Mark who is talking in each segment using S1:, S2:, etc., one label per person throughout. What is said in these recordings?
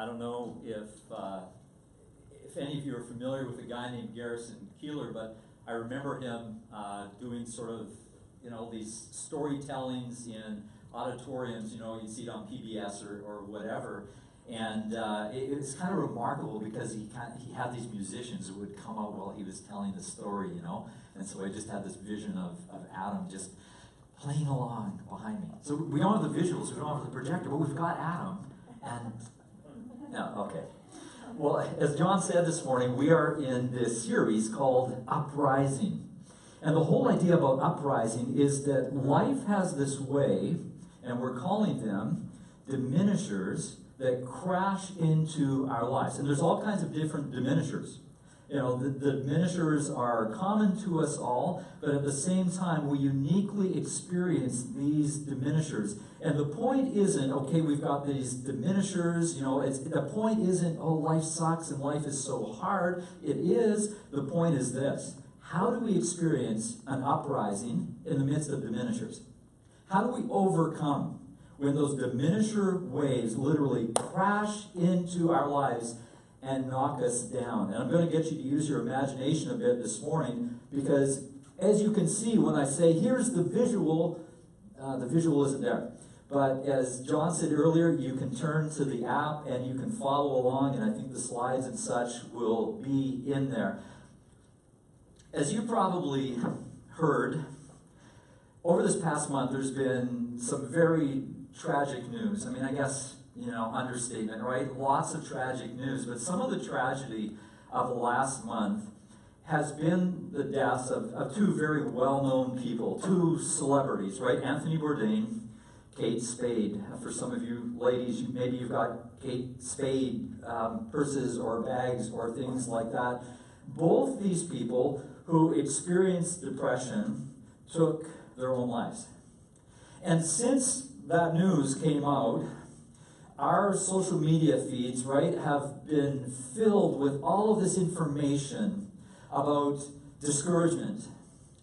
S1: I don't know if any of you are familiar with a guy named Garrison Keillor, but I remember him doing sort of, these storytellings in auditoriums, you see it on PBS or whatever. And it was kind of remarkable because he had these musicians who would come out while he was telling the story, And so I just had this vision of Adam just playing along behind me. So we don't have the visuals, we don't have the projector, but we've got Adam. And, no, okay. Well, as John said this morning, we are in this series called Uprising. And the whole idea about uprising is that life has this way, and we're calling them diminishers, that crash into our lives. And there's all kinds of different diminishers. The diminishers are common to us all, but at the same time, we uniquely experience these diminishers. And the point isn't, okay, we've got these diminishers, the point isn't, oh, life sucks and life is so hard. It is. The point is this. How do we experience an uprising in the midst of diminishers? How do we overcome when those diminisher waves literally crash into our lives and knock us down? And I'm going to get you to use your imagination a bit this morning, because as you can see when I say, here's the visual isn't there. But as John said earlier, you can turn to the app and you can follow along, and I think the slides and such will be in there. As you probably heard, over this past month, there's been some very tragic news. I mean, I guess, understatement, right? Lots of tragic news. But some of the tragedy of the last month has been the deaths of two very well-known people, two celebrities, right? Anthony Bourdain, Kate Spade. For some of you ladies, maybe you've got Kate Spade purses or bags or things like that. Both these people who experienced depression took their own lives. And since that news came out, our social media feeds, right, have been filled with all of this information about discouragement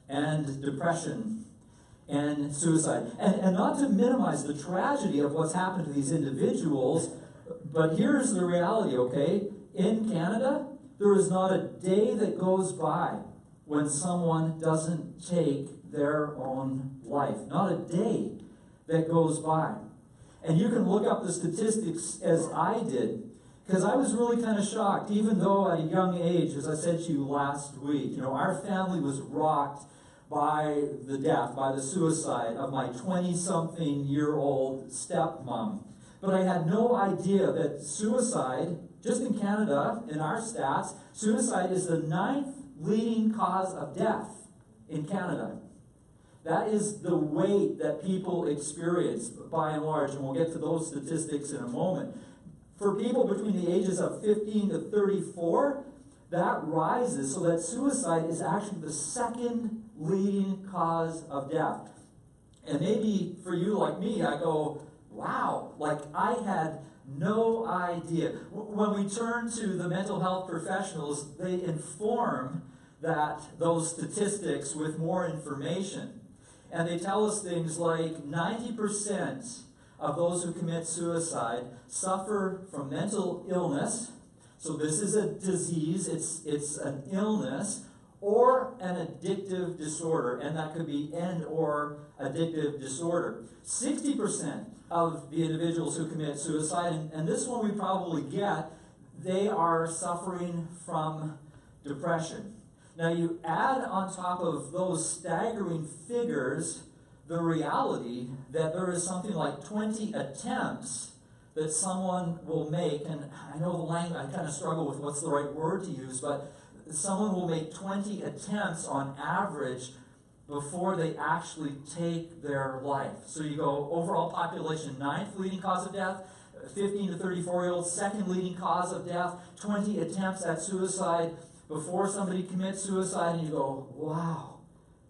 S1: and depression and suicide. And not to minimize the tragedy of what's happened to these individuals, but here's the reality, okay? In Canada, there is not a day that goes by when someone doesn't take their own life. Not a day that goes by. And you can look up the statistics as I did, because I was really kind of shocked, even though at a young age, as I said to you last week, our family was rocked by the death, by the suicide of my 20-something-year-old stepmom. But I had no idea that suicide, just in Canada, in our stats, suicide is the 9th leading cause of death in Canada. That is the weight that people experience by and large, and we'll get to those statistics in a moment. For people between the ages of 15 to 34, that rises so that suicide is actually the 2nd leading cause of death. And maybe for you like me, I go, wow, like I had no idea. When we turn to the mental health professionals, they inform those statistics with more information. And they tell us things like 90% of those who commit suicide suffer from mental illness. So this is a disease, it's an illness, or an addictive disorder, and that could be or addictive disorder. 60% of the individuals who commit suicide, and this one we probably get, they are suffering from depression. Now you add on top of those staggering figures the reality that there is something like 20 attempts that someone will make, and I know the language, I kind of struggle with what's the right word to use, but someone will make 20 attempts on average before they actually take their life. So you go overall population, 9th leading cause of death, 15 to 34-year-olds, 2nd leading cause of death, 20 attempts at suicide before somebody commits suicide, and you go, wow,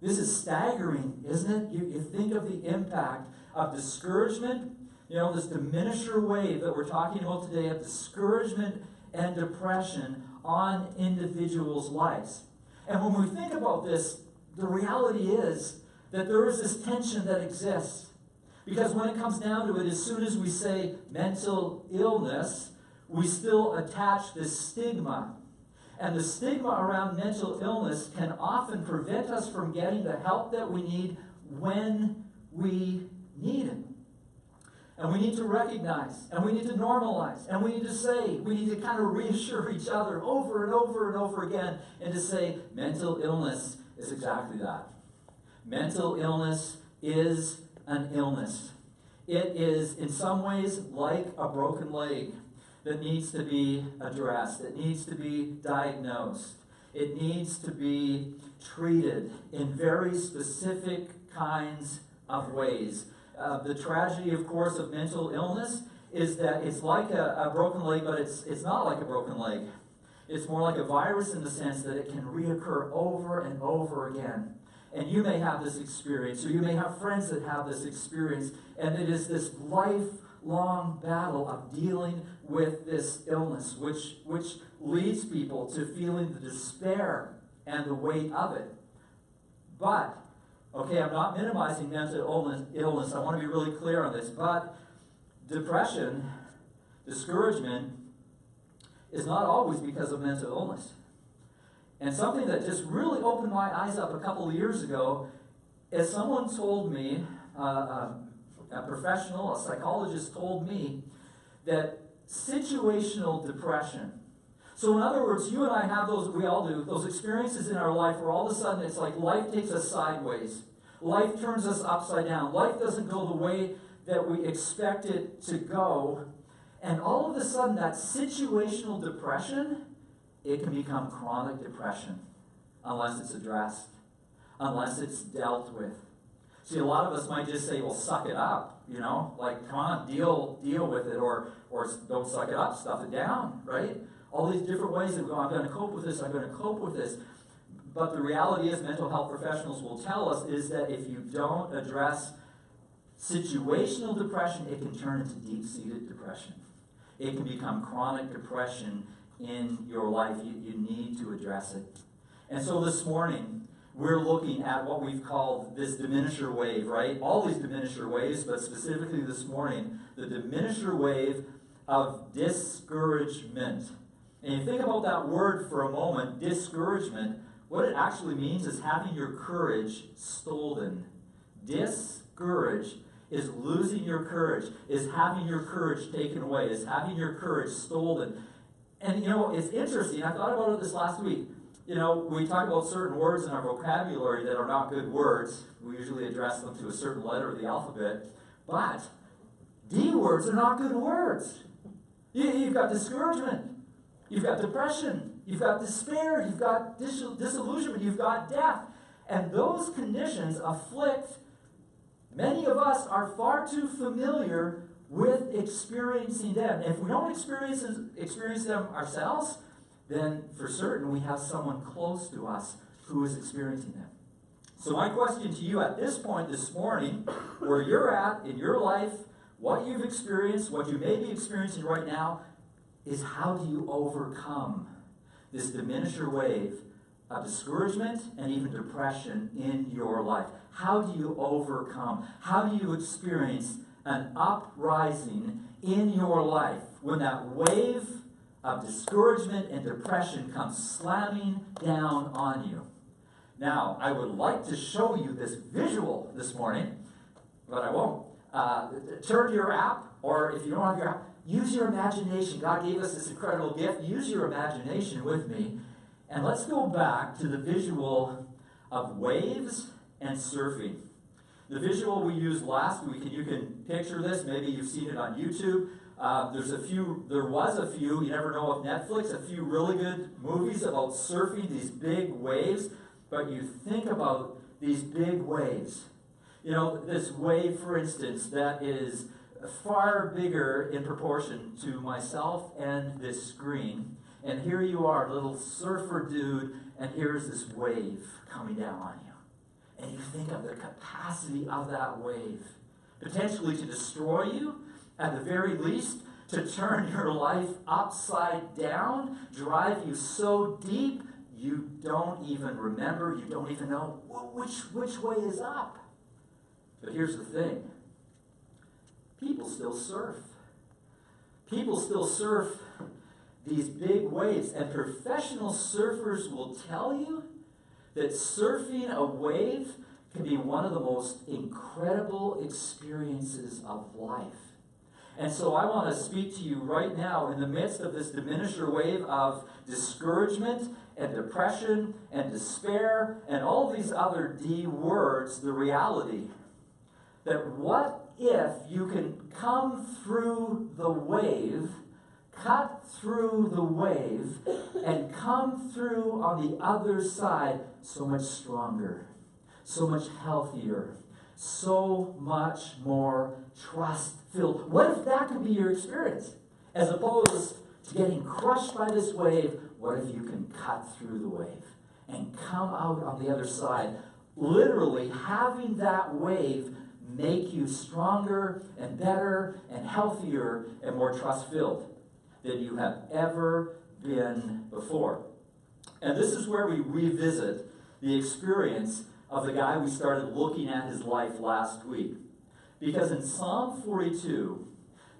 S1: this is staggering, isn't it? You think of the impact of discouragement, this diminisher wave that we're talking about today of discouragement and depression on individuals' lives. And when we think about this, the reality is that there is this tension that exists. Because when it comes down to it, as soon as we say mental illness, we still attach this stigma. And the stigma around mental illness can often prevent us from getting the help that we need when we need it. And we need to recognize, and we need to normalize, and we need to say, we need to kind of reassure each other over and over and over again, and to say, mental illness is exactly that. Mental illness is an illness. It is, in some ways, like a broken leg that needs to be addressed. It needs to be diagnosed. It needs to be treated in very specific kinds of ways. The tragedy, of course, of mental illness is that it's like a broken leg, but it's not like a broken leg. It's more like a virus in the sense that it can reoccur over and over again. And you may have this experience, or you may have friends that have this experience, and it is this lifelong battle of dealing with this illness, which leads people to feeling the despair and the weight of it. But, okay, I'm not minimizing mental illness. I want to be really clear on this. But depression, discouragement, is not always because of mental illness. And something that just really opened my eyes up a couple of years ago is someone told me, a professional, a psychologist told me, that situational depression. So in other words, you and I have those, we all do, those experiences in our life where all of a sudden it's like life takes us sideways. Life turns us upside down. Life doesn't go the way that we expect it to go. And all of a sudden that situational depression, it can become chronic depression unless it's addressed, unless it's dealt with. See, a lot of us might just say, well, suck it up, you know, like, come on, deal with it, or don't suck it up, stuff it down, right? All these different ways of going, I'm going to cope with this, I'm going to cope with this. But the reality is, mental health professionals will tell us, is that if you don't address situational depression, it can turn into deep-seated depression. It can become chronic depression in your life. You need to address it. And so this morning, we're looking at what we've called this diminisher wave, right? All these diminisher waves, but specifically this morning, the diminisher wave of discouragement. And you think about that word for a moment, discouragement. What it actually means is having your courage stolen. Discourage is losing your courage, is having your courage taken away, is having your courage stolen. And you know, it's interesting. I thought about it this last week. You know, we talk about certain words in our vocabulary that are not good words. We usually address them to a certain letter of the alphabet. But D words are not good words. You've got discouragement. You've got depression. You've got despair. You've got disillusionment. You've got death. And those conditions afflict. Many of us are far too familiar with experiencing them. If we don't experience them ourselves, then for certain we have someone close to us who is experiencing them. So my question to you at this point this morning, where you're at in your life, what you've experienced, what you may be experiencing right now, is how do you overcome this diminisher wave of discouragement and even depression in your life? How do you overcome? How do you experience an uprising in your life when that wave of discouragement and depression comes slamming down on you? Now, I would like to show you this visual this morning, but I won't. Turn to your app, or if you don't have your app, use your imagination. God gave us this incredible gift. Use your imagination with me, and let's go back to the visual of waves and surfing. The visual we used last week, and you can picture this, maybe you've seen it on YouTube. There was a few, you never know with Netflix, a few really good movies about surfing these big waves, but you think about these big waves. You know, this wave, for instance, that is far bigger in proportion to myself and this screen. And here you are, little surfer dude, and here's this wave coming down on you. And you think of the capacity of that wave, potentially to destroy you, at the very least, to turn your life upside down, drive you so deep, you don't even remember, you don't even know which way is up. But here's the thing. People still surf. people still surf these big waves, and professional surfers will tell you that surfing a wave can be one of the most incredible experiences of life. And so I want to speak to you right now in the midst of this diminisher wave of discouragement and depression and despair and all these other D words, the reality that what if you can come through the wave, cut through the wave, and come through on the other side so much stronger, so much healthier, so much more trust-filled. What if that could be your experience? As opposed to getting crushed by this wave, what if you can cut through the wave and come out on the other side, literally having that wave make you stronger and better and healthier and more trust-filled than you have ever been before. And this is where we revisit the experience of the guy we started looking at his life last week. Because in Psalm 42,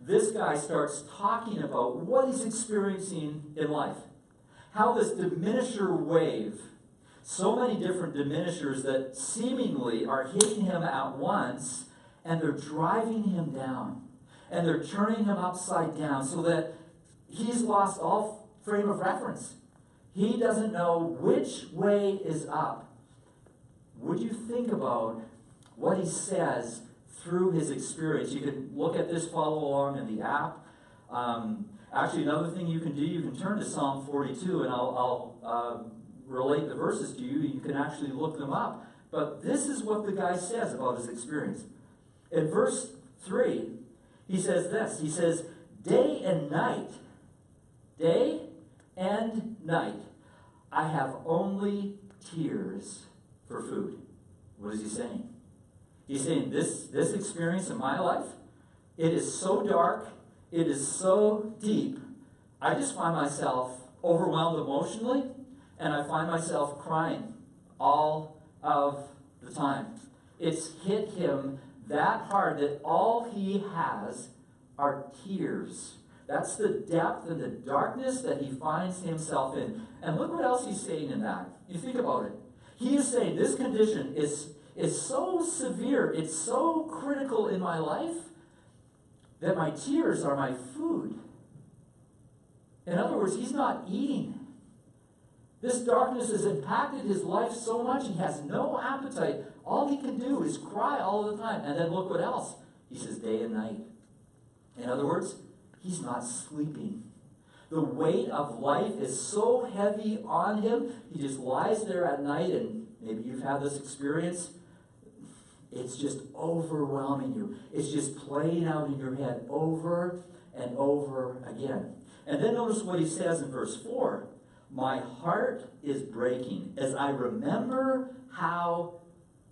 S1: this guy starts talking about what he's experiencing in life. How this diminisher wave, so many different diminishers that seemingly are hitting him at once, and they're driving him down. And they're turning him upside down so that he's lost all frame of reference. He doesn't know which way is up. Would you think about what he says through his experience? You can look at this, follow along in the app. Actually, another thing you can do, you can turn to Psalm 42, and I'll relate the verses to you. You can actually look them up. But this is what the guy says about his experience. In verse 3, he says this. He says, day and night, I have only tears for food. What is he saying? He's saying this experience in my life, it is so dark, it is so deep, I just find myself overwhelmed emotionally, and I find myself crying all of the time. It's hit him that hard that all he has are tears. That's the depth and the darkness that he finds himself in. And look what else he's saying in that. You think about it. He is saying this condition is so severe, it's so critical in my life, that my tears are my food. In other words, he's not eating. This darkness has impacted his life so much, he has no appetite. All he can do is cry all the time. And then look what else. He says day and night. In other words, he's not sleeping. The weight of life is so heavy on him, he just lies there at night, and maybe you've had this experience. It's just overwhelming you. It's just playing out in your head over and over again. And then notice what he says in verse 4. My heart is breaking as I remember how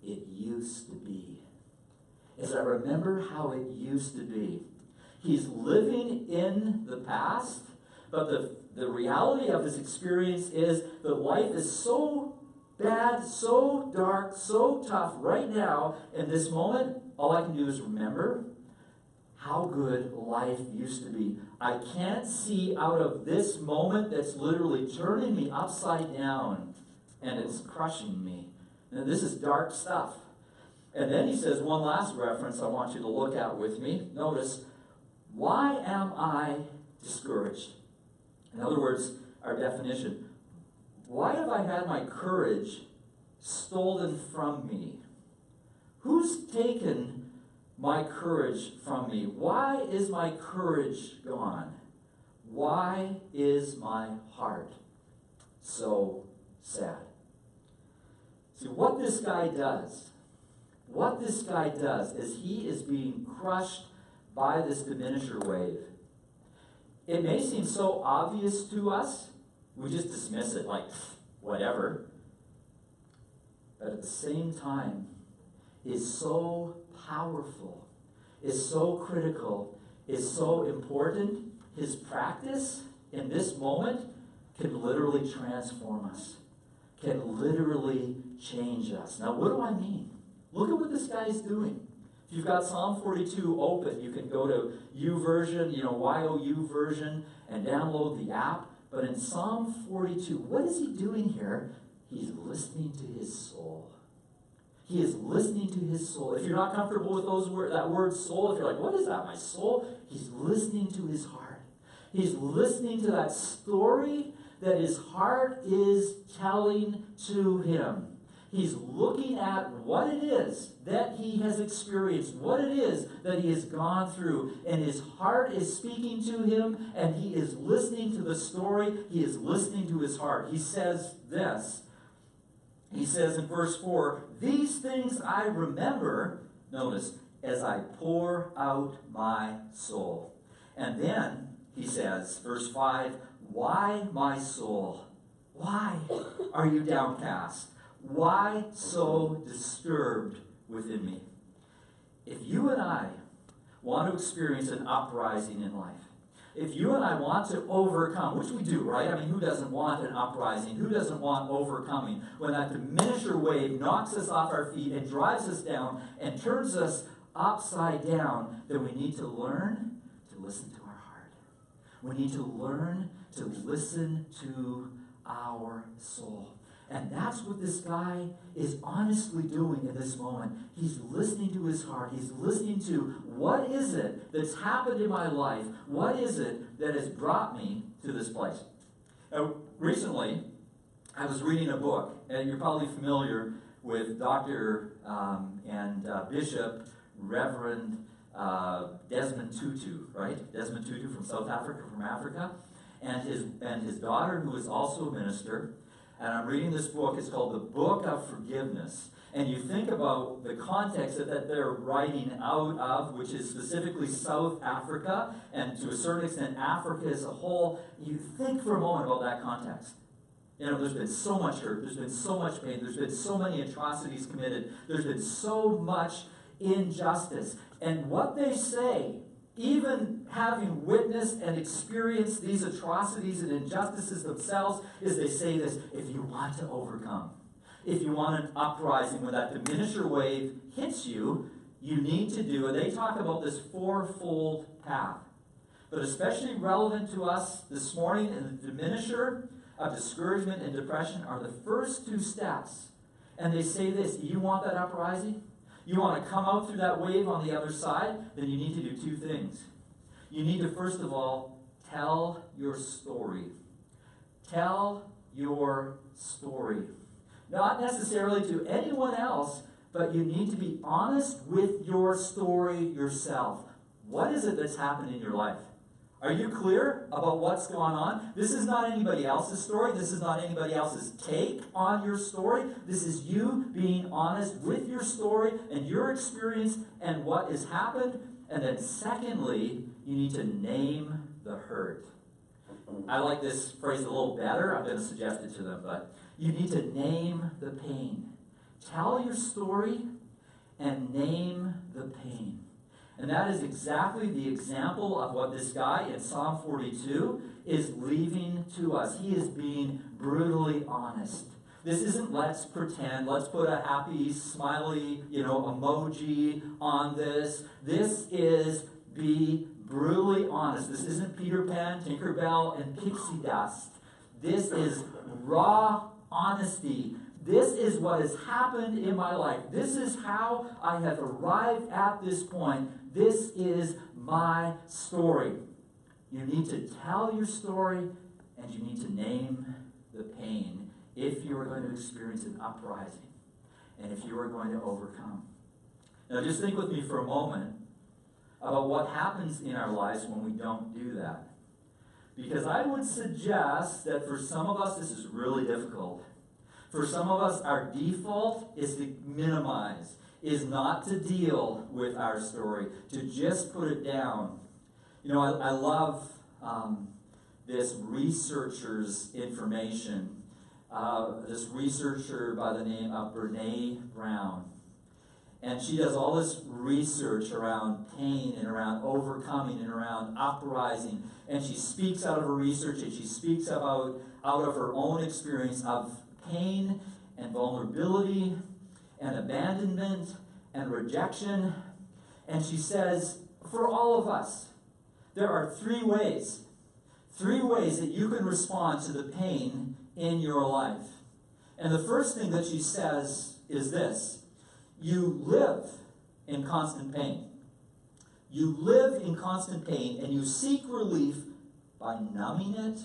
S1: it used to be. As I remember how it used to be. He's living in the past, but the reality of his experience is that life is so bad, so dark, so tough right now. In this moment, all I can do is remember how good life used to be. I can't see out of this moment that's literally turning me upside down, and it's crushing me. And this is dark stuff. And then he says one last reference I want you to look at with me. Notice, why am I discouraged? In other words, our definition. Why have I had my courage stolen from me? Who's taken my courage from me? Why is my courage gone? Why is my heart so sad? See, what this guy does is he is being crushed by this diminisher wave. It may seem so obvious to us, we just dismiss it like, whatever. But at the same time, is so powerful, is so critical, is so important. His practice in this moment can literally transform us, can literally change us. Now, what do I mean? Look at what this guy is doing. If you've got Psalm 42 open, you can go to YouVersion, YOU version, and download the app. But in Psalm 42, what is he doing here? He's listening to his soul. He is listening to his soul. If you're not comfortable with that word soul, if you're like, what is that, my soul? He's listening to his heart. He's listening to that story that his heart is telling to him. He's looking at what it is that he has experienced, what it is that he has gone through, and his heart is speaking to him, and he is listening to the story. He is listening to his heart. He says this. He says in verse 4, "These things I remember," notice, "as I pour out my soul." And then he says, verse 5, "Why, my soul? Why are you downcast? Why so disturbed within me?" If you and I want to experience an uprising in life, if you and I want to overcome, which we do, right? I mean, who doesn't want an uprising? Who doesn't want overcoming? When that diminisher wave knocks us off our feet and drives us down and turns us upside down, then we need to learn to listen to our heart. We need to learn to listen to our soul. And that's what this guy is honestly doing in this moment. He's listening to his heart. He's listening to, what is it that's happened in my life? What is it that has brought me to this place? Now, recently, I was reading a book, and you're probably familiar with Dr. and Bishop Reverend Desmond Tutu, right? Desmond Tutu from South Africa, from Africa, and his daughter, who is also a minister. And I'm reading this book. It's called The Book of Forgiveness. And you think about the context that they're writing out of, which is specifically South Africa, and to a certain extent Africa as a whole. You think for a moment about that context. There's been so much hurt. There's been so much pain. There's been so many atrocities committed. There's been so much injustice. And what they say, even having witnessed and experienced these atrocities and injustices themselves, is they say this: if you want to overcome, if you want an uprising, when that diminisher wave hits you, you need to do, and they talk about this fourfold path. But especially relevant to us this morning, and the diminisher of discouragement and depression are the first two steps. And they say this: you want that uprising? You want to come out through that wave on the other side? Then you need to do two things. You need to, first of all, tell your story. Tell your story. Not necessarily to anyone else, but you need to be honest with your story yourself. What is it that's happened in your life? Are you clear about what's going on? This is not anybody else's story. This is not anybody else's take on your story. This is you being honest with your story and your experience and what has happened. And then secondly, you need to name the hurt. I like this phrase a little better. I'm going to suggest it to them, but you need to name the pain. Tell your story and name the pain. And that is exactly the example of what this guy in Psalm 42 is leaving to us. He is being brutally honest. This isn't let's pretend, let's put a happy, smiley, emoji on this. This is be brutally honest. This isn't Peter Pan, Tinkerbell, and pixie dust. This is raw honesty. This is what has happened in my life. This is how I have arrived at this point. This is my story. You need to tell your story, and you need to name the pain if you are going to experience an uprising and if you are going to overcome. Now just think with me for a moment about what happens in our lives when we don't do that. Because I would suggest that for some of us this is really difficult. For some of us, our default is to minimize, is not to deal with our story, to just put it down. I love this researcher's information. This researcher by the name of Brene Brown. And she does all this research around pain and around overcoming and around uprising. And she speaks out of her research, and she speaks out of her own experience of pain and vulnerability and abandonment and rejection. And she says, for all of us, there are three ways that you can respond to the pain in your life. And the first thing that she says is this: you live in constant pain. You live in constant pain, and you seek relief by numbing it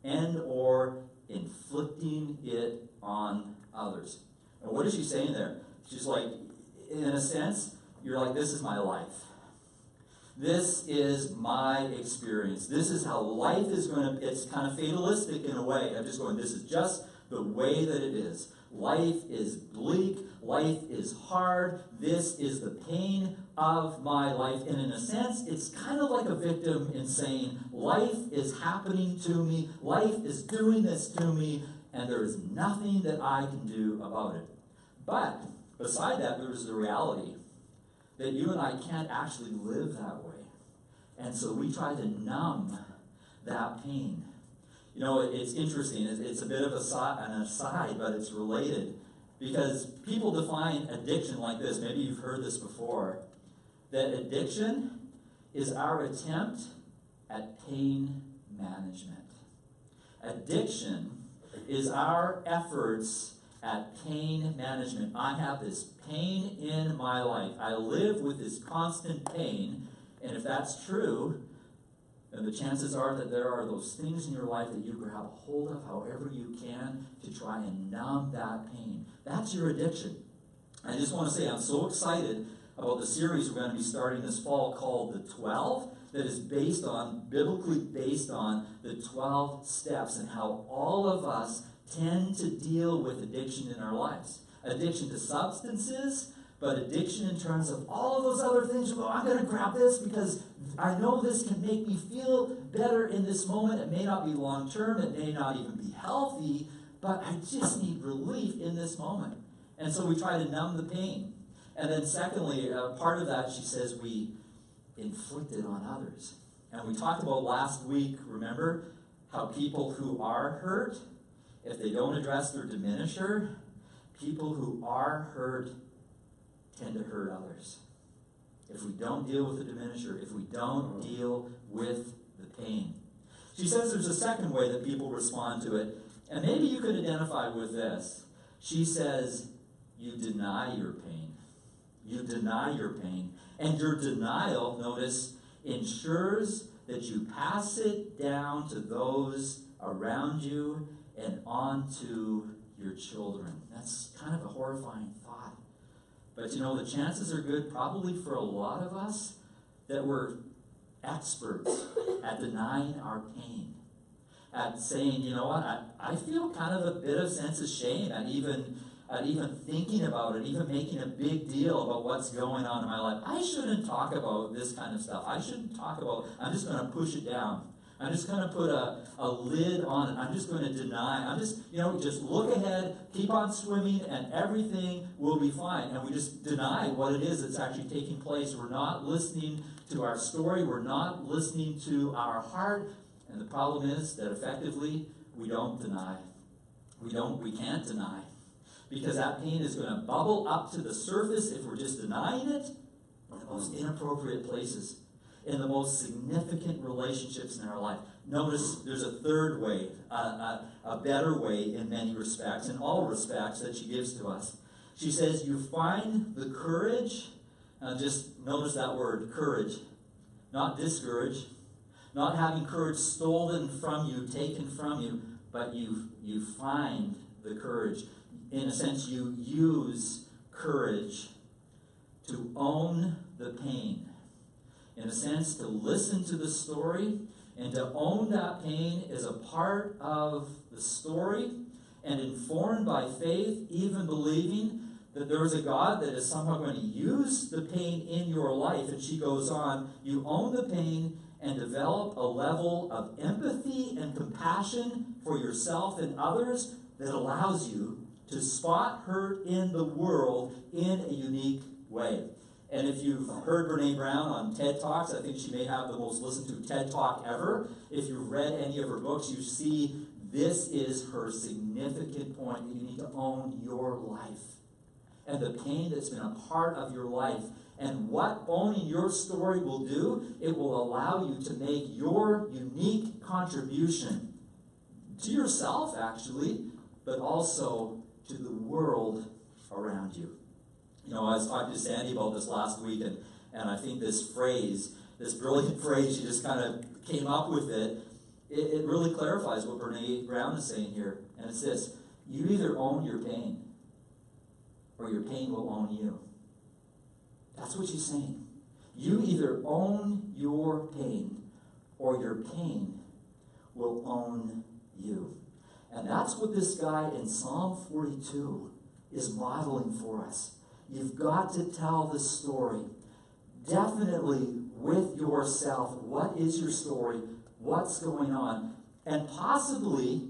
S1: and or inflicting it on others. And what is she saying there? She's like, in a sense, you're like, this is my life. This is my experience. This is how life is going to, it's kind of fatalistic in a way. I'm just going, this is just the way that it is. Life is bleak. Life is hard. This is the pain of my life. And in a sense, it's kind of like a victim in saying, life is happening to me. Life is doing this to me. And there is nothing that I can do about it. But beside that, there's the reality that you and I can't actually live that way. And so we try to numb that pain. You know, it's interesting. It's a bit of an aside, but it's related. Because people define addiction like this. Maybe you've heard this before. That addiction is our attempt at pain management. Addiction is our efforts at pain management. I have this pain in my life. I live with this constant pain. And if that's true, then the chances are that there are those things in your life that you grab a hold of however you can to try and numb that pain. That's your addiction. I just want to say I'm so excited about the series we're going to be starting this fall called The 12, that is biblically based on the 12 steps and how all of us tend to deal with addiction in our lives. Addiction to substances, but addiction in terms of all of those other things. You go, I'm going to grab this because I know this can make me feel better in this moment. It may not be long term. It may not even be healthy, but I just need relief in this moment. And so we try to numb the pain. And then secondly, part of that, she says, we inflict it on others. And we talked about last week, remember, how people who are hurt, if they don't address their diminisher, people who are hurt tend to hurt others. If we don't deal with the diminisher, if we don't deal with the pain. She says there's a second way that people respond to it, and maybe you could identify with this. She says, you deny your pain. You deny your pain. And your denial, notice, ensures that you pass it down to those around you and on to your children. That's kind of a horrifying thought. But you know, the chances are good, probably for a lot of us, that we're experts at denying our pain. At saying, you know what, I feel kind of a bit of sense of shame at even thinking about it, even making a big deal about what's going on in my life. I shouldn't talk about this kind of stuff. I shouldn't talk about, I'm just going to push it down. I'm just going to put a lid on it. I'm just going to deny. I'm just, just look ahead, keep on swimming, and everything will be fine. And we just deny what it is that's actually taking place. We're not listening to our story. We're not listening to our heart. And the problem is that effectively, we don't deny. We can't deny. Because that pain is going to bubble up to the surface if we're just denying it in the most inappropriate places, in the most significant relationships in our life. Notice there's a third way, a better way in many respects, in all respects, that she gives to us. She says, you find the courage, just notice that word, courage, not discourage, not having courage stolen from you, taken from you, but you find the courage. In a sense, you use courage to own the pain. In a sense, to listen to the story and to own that pain is a part of the story, and informed by faith, even believing that there is a God that is somehow going to use the pain in your life. And she goes on, you own the pain and develop a level of empathy and compassion for yourself and others that allows you to spot hurt in the world in a unique way. And if you've heard Brene Brown on TED Talks, I think she may have the most listened to TED Talk ever. If you've read any of her books, you see this is her significant point, that you need to own your life. And the pain that's been a part of your life And what owning your story will do, it will allow you to make your unique contribution to yourself, actually, but also to the world around you. You know, I was talking to Sandy about this last week, and I think this phrase, this brilliant phrase, she just kind of came up with it. It really clarifies what Brene Brown is saying here. And it's this: you either own your pain, or your pain will own you. That's what she's saying. You either own your pain, or your pain will own you. And that's what this guy in Psalm 42 is modeling for us. You've got to tell the story. Definitely with yourself. What is your story? What's going on? And possibly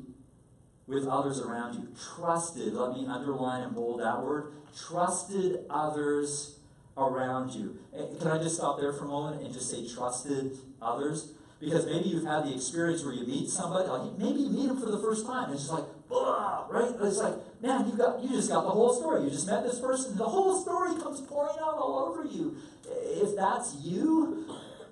S1: with others around you. Trusted. Let me underline and bold that word. Trusted others around you. Can I just stop there for a moment and just say trusted others? Because maybe you've had the experience where you meet somebody, like maybe you meet them for the first time, and it's just like, blah, right? It's like, man, you just got the whole story. You just met this person, the whole story comes pouring out all over you. If that's you,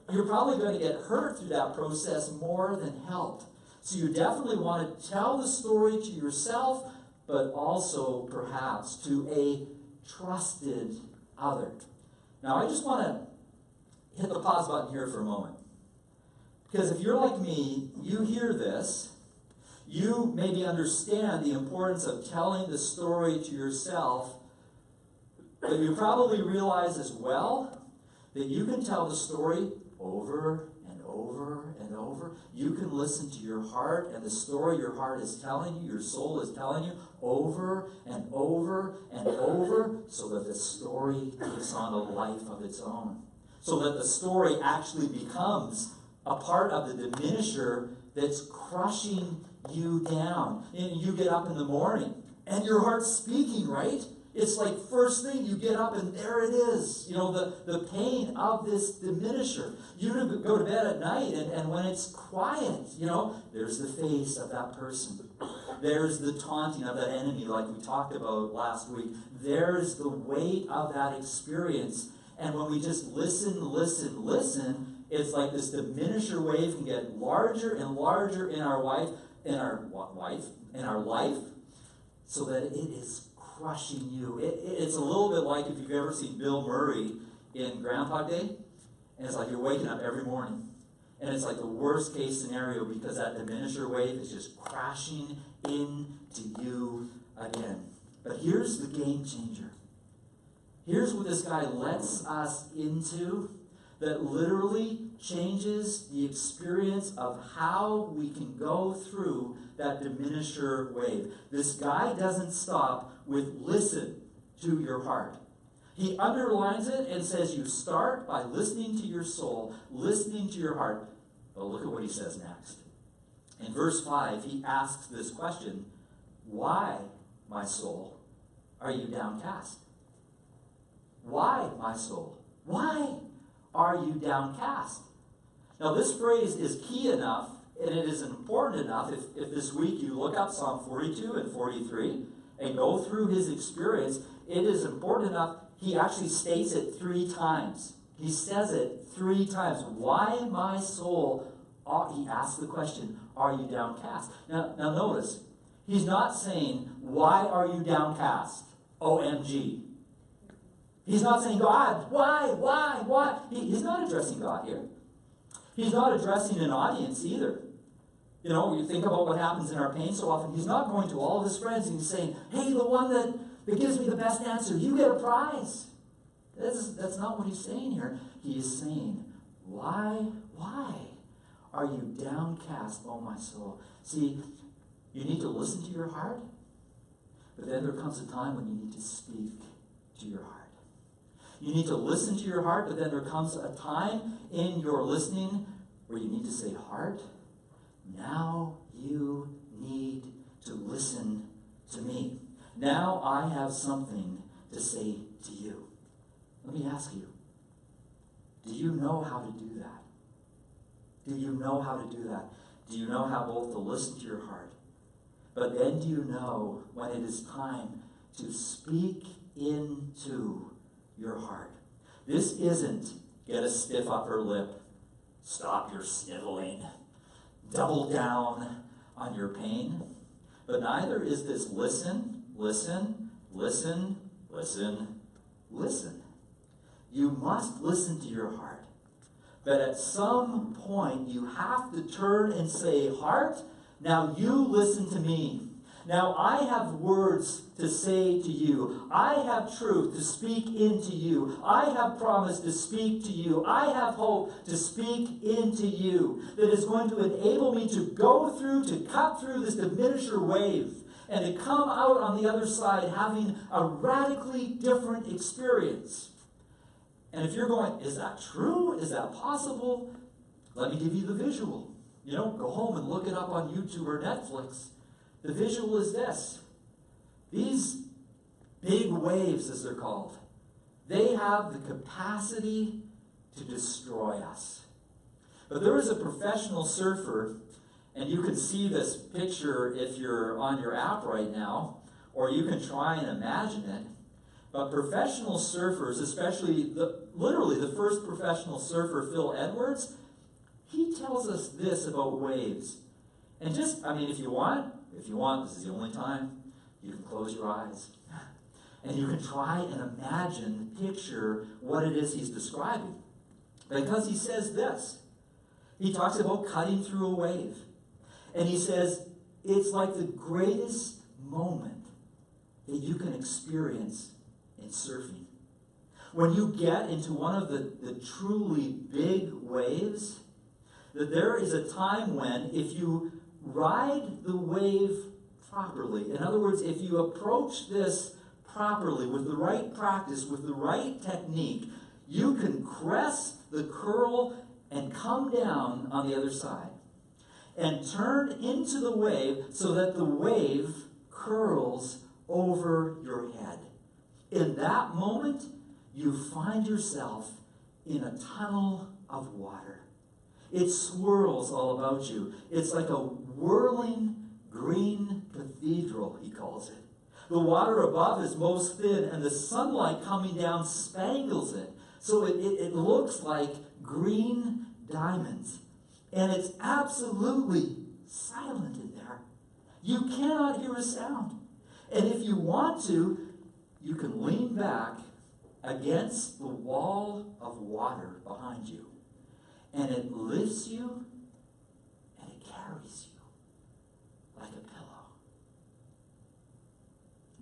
S1: you're probably going to get hurt through that process more than helped. So you definitely want to tell the story to yourself, but also perhaps to a trusted other. Now, I just want to hit the pause button here for a moment. Because if you're like me, you hear this, you maybe understand the importance of telling the story to yourself, but you probably realize as well that you can tell the story over and over and over. You can listen to your heart and the story your heart is telling you, your soul is telling you, over and over and over, so that the story takes on a life of its own. So that the story actually becomes a part of the diminisher that's crushing you down. And you get up in the morning, and your heart's speaking, right? It's like first thing you get up, and there it is. You know, the pain of this diminisher. You go to bed at night, and when it's quiet, you know, there's the face of that person. There's the taunting of that enemy like we talked about last week. There's the weight of that experience. And when we just listen, it's like this diminisher wave can get larger and larger in our life, so that it is crushing you. It's a little bit like if you've ever seen Bill Murray in Groundhog Day, and it's like you're waking up every morning, and it's like the worst case scenario because that diminisher wave is just crashing into you again. But here's the game changer. Here's what this guy lets us into that literally changes the experience of how we can go through that diminisher wave. This guy doesn't stop with listen to your heart. He underlines it and says you start by listening to your soul, listening to your heart. But look at what he says next. In verse 5, he asks this question: why, my soul, are you downcast? Why, my soul? Why are you downcast? Now, this phrase is key enough, and it is important enough, if this week you look up Psalm 42 and 43 and go through his experience, it is important enough, he actually states it 3 times. He says it 3 times. Why, my soul, he asks the question, are you downcast? Now notice, he's not saying, why are you downcast? OMG. He's not saying, God, why? He's not addressing God here. He's not addressing an audience either. You know, you think about what happens in our pain so often. He's not going to all of his friends and he's saying, hey, the one that gives me the best answer, you get a prize. That's not what he's saying here. He is saying, why are you downcast, oh my soul? See, you need to listen to your heart, but then there comes a time when you need to speak to your heart. You need to listen to your heart, but then there comes a time in your listening where you need to say, heart, now you need to listen to me. Now I have something to say to you. Let me ask you, do you know how to do that? Do you know how to do that? Do you know how both to listen to your heart, but then do you know when it is time to speak into your heart? This isn't get a stiff upper lip, stop your sniveling, double down on your pain. But neither is this listen, listen, listen, listen, listen. You must listen to your heart. But at some point, you have to turn and say, heart, now you listen to me. Now I have words to say to you. I have truth to speak into you. I have promise to speak to you. I have hope to speak into you that is going to enable me to go through, to cut through this diminisher wave and to come out on the other side having a radically different experience. And if you're going, is that true? Is that possible? Let me give you the visual. Go home and look it up on YouTube or Netflix. The visual is this. These big waves, as they're called, they have the capacity to destroy us. But there is a professional surfer, and you can see this picture if you're on your app right now, or you can try and imagine it. But professional surfers, especially literally the first professional surfer, Phil Edwards, he tells us this about waves. And if you want, this is the only time, you can close your eyes. And you can try and imagine, picture what it is he's describing. Because he says this. He talks about cutting through a wave. And he says, it's like the greatest moment that you can experience in surfing. When you get into one of the truly big waves, that there is a time when, if you ride the wave properly, in other words, if you approach this properly, with the right practice, with the right technique, you can crest the curl and come down on the other side and turn into the wave so that the wave curls over your head. In that moment, you find yourself in a tunnel of water. It swirls all about you. It's like a whirling green cathedral, he calls it. The water above is most thin, and the sunlight coming down spangles it. So it looks like green diamonds. And it's absolutely silent in there. You cannot hear a sound. And if you want to, you can lean back against the wall of water behind you. And it lifts you and it carries you like a pillow.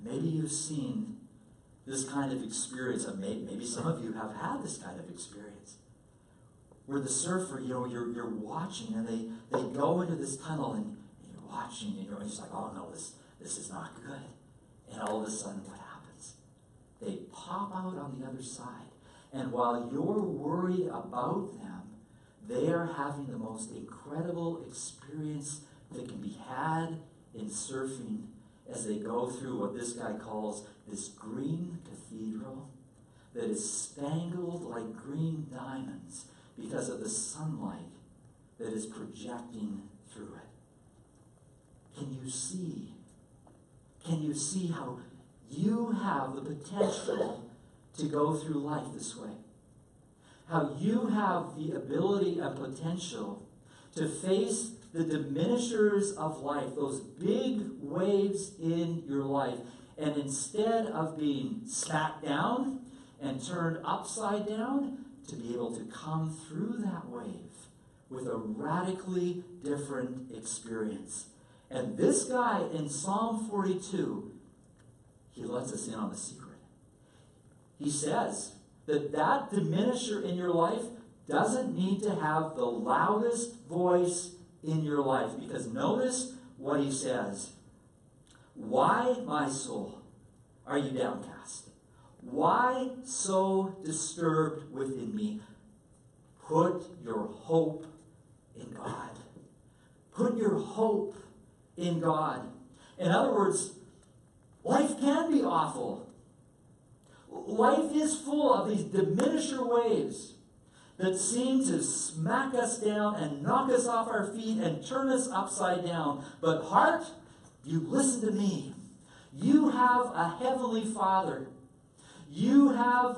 S1: Maybe you've seen this kind of experience, and maybe some of you have had this kind of experience, where the surfer, you're watching, and they go into this tunnel, and you're watching, and you're just like, oh no, this is not good. And all of a sudden, what happens? They pop out on the other side, and while you're worried about them, they are having the most incredible experience that can be had in surfing as they go through what this guy calls this green cathedral that is spangled like green diamonds because of the sunlight that is projecting through it. Can you see? Can you see how you have the potential to go through life this way? How you have the ability and potential to face the diminishers of life, those big waves in your life, and instead of being smacked down and turned upside down, to be able to come through that wave with a radically different experience. And this guy in Psalm 42, he lets us in on the secret. He says that diminisher in your life doesn't need to have the loudest voice in your life. Because notice what he says. Why, my soul, are you downcast? Why so disturbed within me? Put your hope in God. Put your hope in God. In other words, life can be awful. Life is full of these diminisher waves that seem to smack us down and knock us off our feet and turn us upside down. But heart, you listen to me. You have a heavenly Father. You have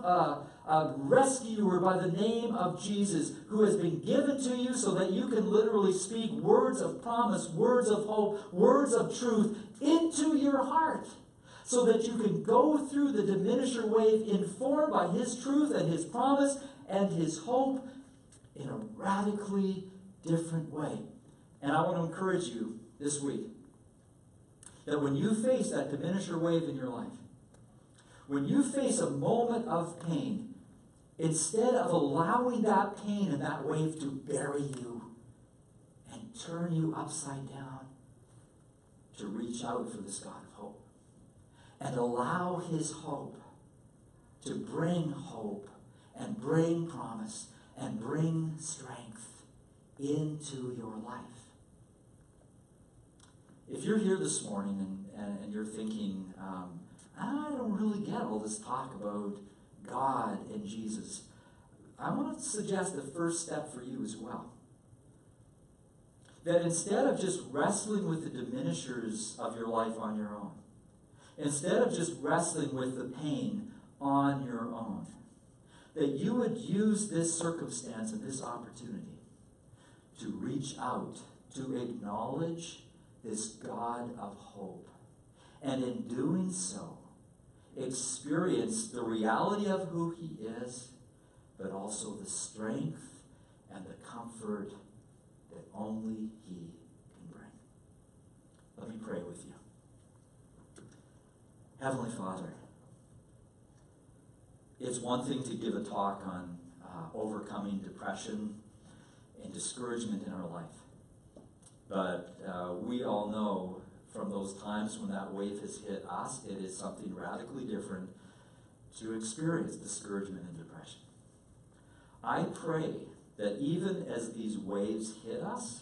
S1: a rescuer by the name of Jesus who has been given to you so that you can literally speak words of promise, words of hope, words of truth into your heart, so that you can go through the diminisher wave informed by his truth and his promise and his hope in a radically different way. And I want to encourage you this week that when you face that diminisher wave in your life, when you face a moment of pain, instead of allowing that pain and that wave to bury you and turn you upside down, to reach out for this God of hope and allow his hope to bring hope and bring promise and bring strength into your life. If you're here this morning and you're thinking, I don't really get all this talk about God and Jesus, I want to suggest the first step for you as well. That instead of just wrestling with the diminishers of your life on your own, instead of just wrestling with the pain on your own, that you would use this circumstance and this opportunity to reach out, to acknowledge this God of hope. And in doing so, experience the reality of who he is, but also the strength and the comfort that only he can bring. Let me pray with you. Heavenly Father, it's one thing to give a talk on overcoming depression and discouragement in our life. But we all know from those times when that wave has hit us, it is something radically different to experience discouragement and depression. I pray that even as these waves hit us,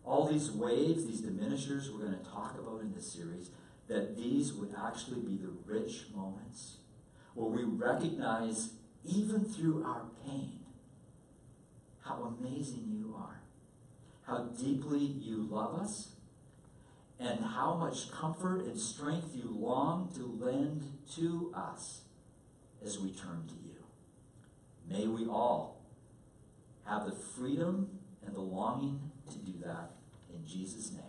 S1: all these waves, these diminishers we're going to talk about in this series, that these would actually be the rich moments where we recognize, even through our pain, how amazing you are, how deeply you love us, and how much comfort and strength you long to lend to us as we turn to you. May we all have the freedom and the longing to do that in Jesus' name.